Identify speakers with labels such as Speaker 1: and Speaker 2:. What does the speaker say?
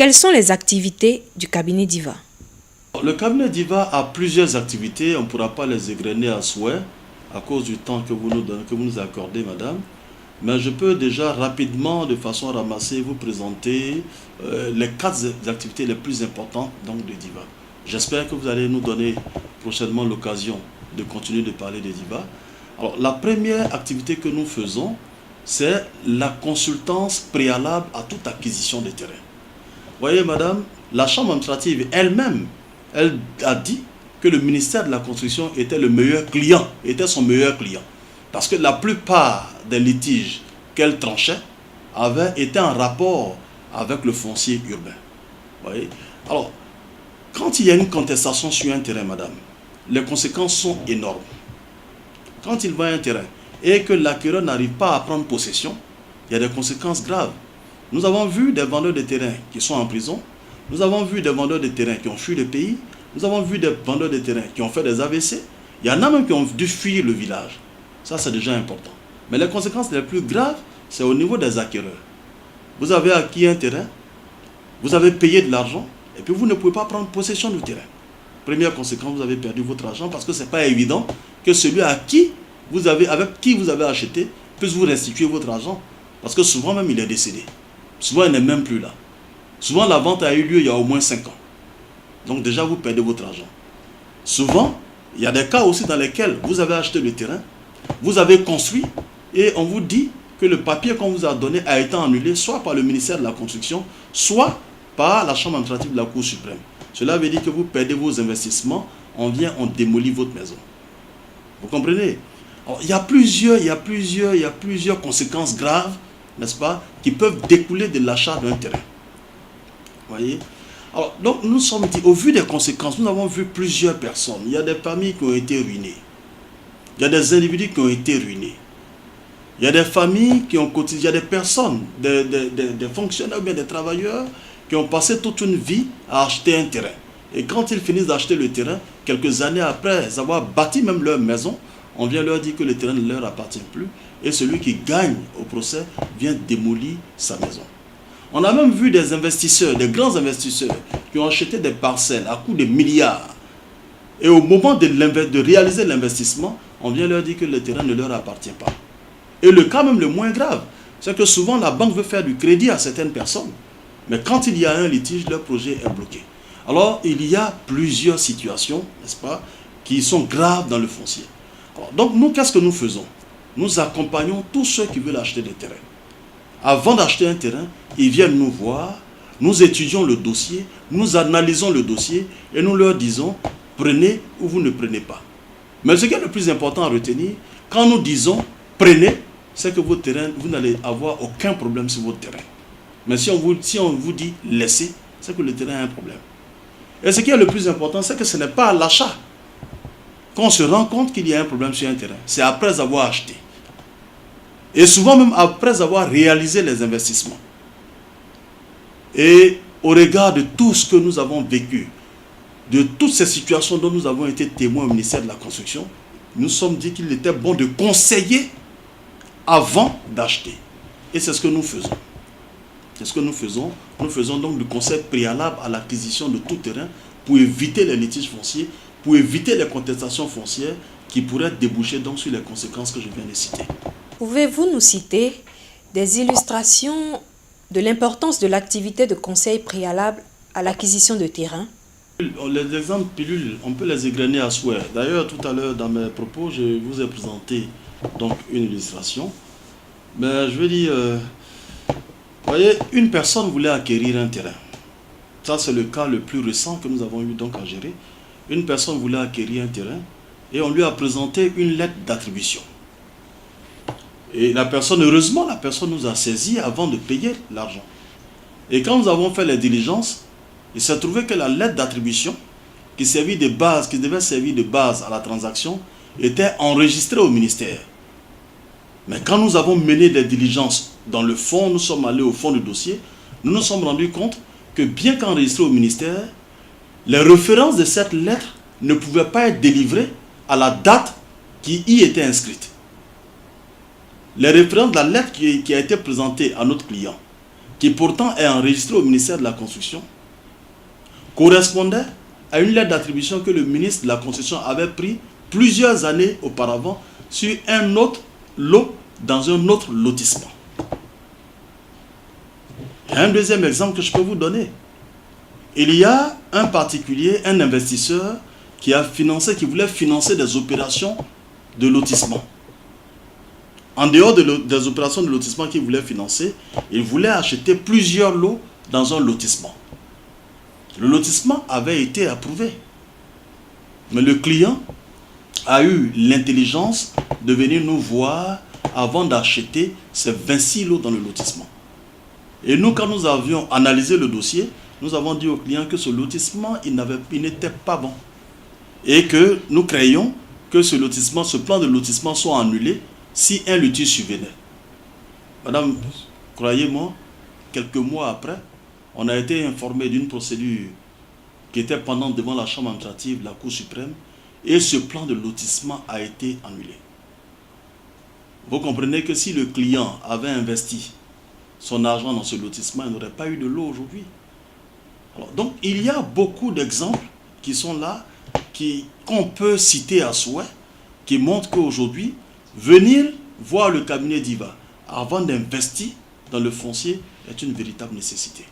Speaker 1: Quelles sont les activités du cabinet DIVA?
Speaker 2: Le cabinet DIVA a plusieurs activités, on ne pourra pas les égrener à souhait à cause du temps que vous nous donnez, que vous nous accordez, madame. Mais je peux déjà rapidement, de façon ramassée, vous présenter les 4 activités les plus importantes donc, de DIVA. J'espère que vous allez nous donner prochainement l'occasion de continuer de parler de DIVA. Alors, la première activité que nous faisons, c'est la consultance préalable à toute acquisition de terrain. Vous voyez, madame, la Chambre administrative elle-même, elle a dit que le ministère de la Construction était le meilleur client, était son meilleur client. Parce que la plupart des litiges qu'elle tranchait avaient été en rapport avec le foncier urbain. Vous voyez? Alors, quand il y a une contestation sur un terrain, madame, les conséquences sont énormes. Quand il vend un terrain et que l'acquéreur n'arrive pas à prendre possession, il y a des conséquences graves. Nous avons vu des vendeurs de terrain qui sont en prison. Nous avons vu des vendeurs de terrain qui ont fui le pays. Nous avons vu des vendeurs de terrain qui ont fait des AVC. Il y en a même qui ont dû fuir le village. Ça, c'est déjà important. Mais les conséquences les plus graves, c'est au niveau des acquéreurs. Vous avez acquis un terrain, vous avez payé de l'argent, et puis vous ne pouvez pas prendre possession du terrain. Première conséquence, vous avez perdu votre argent parce que ce n'est pas évident que celui avec qui vous avez acheté puisse vous restituer votre argent. Parce que souvent même, il est décédé. Souvent, il n'est même plus là. Souvent, la vente a eu lieu il y a au moins 5 ans. Donc déjà, vous perdez votre argent. Souvent, il y a des cas aussi dans lesquels vous avez acheté le terrain, vous avez construit et on vous dit que le papier qu'on vous a donné a été annulé soit par le ministère de la Construction, soit par la Chambre administrative de la Cour suprême. Cela veut dire que vous perdez vos investissements, on démolit votre maison. Vous comprenez? Alors, il y a plusieurs conséquences graves, n'est-ce pas, qui peuvent découler de l'achat d'un terrain. Vous voyez? Alors, donc, nous sommes dit, au vu des conséquences, nous avons vu plusieurs personnes. Il y a des familles qui ont été ruinées. Il y a des individus qui ont été ruinés. Il y a des familles qui ont cotisé. Il y a des personnes, des fonctionnaires ou bien des travailleurs qui ont passé toute une vie à acheter un terrain. Et quand ils finissent d'acheter le terrain, quelques années après avoir bâti même leur maison, on vient leur dire que le terrain ne leur appartient plus. Et celui qui gagne au procès vient démolir sa maison. On a même vu des investisseurs, des grands investisseurs, qui ont acheté des parcelles à coût de milliards. Et au moment de réaliser l'investissement, on vient leur dire que le terrain ne leur appartient pas. Et le cas même le moins grave, c'est que souvent la banque veut faire du crédit à certaines personnes. Mais quand il y a un litige, leur projet est bloqué. Alors, il y a plusieurs situations, n'est-ce pas, qui sont graves dans le foncier. Alors, donc, nous, qu'est-ce que nous faisons? Nous accompagnons tous ceux qui veulent acheter des terrains. Avant d'acheter un terrain, ils viennent nous voir, nous étudions le dossier, nous analysons le dossier et nous leur disons, prenez ou vous ne prenez pas. Mais ce qui est le plus important à retenir, quand nous disons prenez, c'est que votre terrain, vous n'allez avoir aucun problème sur votre terrain. Mais si on vous dit laissez, c'est que le terrain a un problème. Et ce qui est le plus important, c'est que ce n'est pas à l'achat qu'on se rend compte qu'il y a un problème sur un terrain. C'est après avoir acheté. Et souvent même après avoir réalisé les investissements. Et au regard de tout ce que nous avons vécu, de toutes ces situations dont nous avons été témoins au ministère de la Construction, nous sommes dit qu'il était bon de conseiller avant d'acheter. Et c'est ce que nous faisons. C'est ce que nous faisons. Nous faisons donc du conseil préalable à l'acquisition de tout terrain pour éviter les litiges fonciers, pour éviter les contestations foncières qui pourraient déboucher donc sur les conséquences que je viens de citer.
Speaker 1: Pouvez-vous nous citer des illustrations de l'importance de l'activité de conseil préalable à l'acquisition de terrain?
Speaker 2: Les exemples pilules, on peut les égrener à souhait. D'ailleurs, tout à l'heure, dans mes propos, je vous ai présenté donc une illustration. Mais je veux dire, vous voyez, une personne voulait acquérir un terrain. Ça, c'est le cas le plus récent que nous avons eu donc à gérer. Une personne voulait acquérir un terrain et on lui a présenté une lettre d'attribution. Et la personne, heureusement, la personne nous a saisi avant de payer l'argent. Et quand nous avons fait les diligences, il s'est trouvé que la lettre d'attribution qui devait servir de base à la transaction était enregistrée au ministère. Mais quand nous avons mené des diligences dans le fond, nous sommes allés au fond du dossier, nous nous sommes rendus compte que bien qu'enregistrée au ministère, les références de cette lettre ne pouvaient pas être délivrées à la date qui y était inscrite. Les références de la lettre qui a été présentée à notre client, qui pourtant est enregistré au ministère de la Construction, correspondait à une lettre d'attribution que le ministre de la Construction avait pris plusieurs années auparavant sur un autre lot dans un autre lotissement. Il y a un deuxième exemple que je peux vous donner. Il y a un particulier, un investisseur qui voulait financer des opérations de lotissement. En dehors des opérations de lotissement qu'il voulait financer, il voulait acheter plusieurs lots dans un lotissement. Le lotissement avait été approuvé. Mais le client a eu l'intelligence de venir nous voir avant d'acheter ces 26 lots dans le lotissement. Et nous, quand nous avions analysé le dossier, nous avons dit au client que ce lotissement, il n'était pas bon. Et que nous craignons que ce plan de lotissement soit annulé si un litige survenait. Madame, croyez-moi, quelques mois après, on a été informé d'une procédure qui était pendante devant la Chambre administrative, la Cour suprême, et ce plan de lotissement a été annulé. Vous comprenez que si le client avait investi son argent dans ce lotissement, il n'aurait pas eu de lot aujourd'hui. Donc, il y a beaucoup d'exemples qui sont là, qu'on peut citer à souhait, qui montrent qu'aujourd'hui, venir voir le cabinet d'IVA avant d'investir dans le foncier est une véritable nécessité.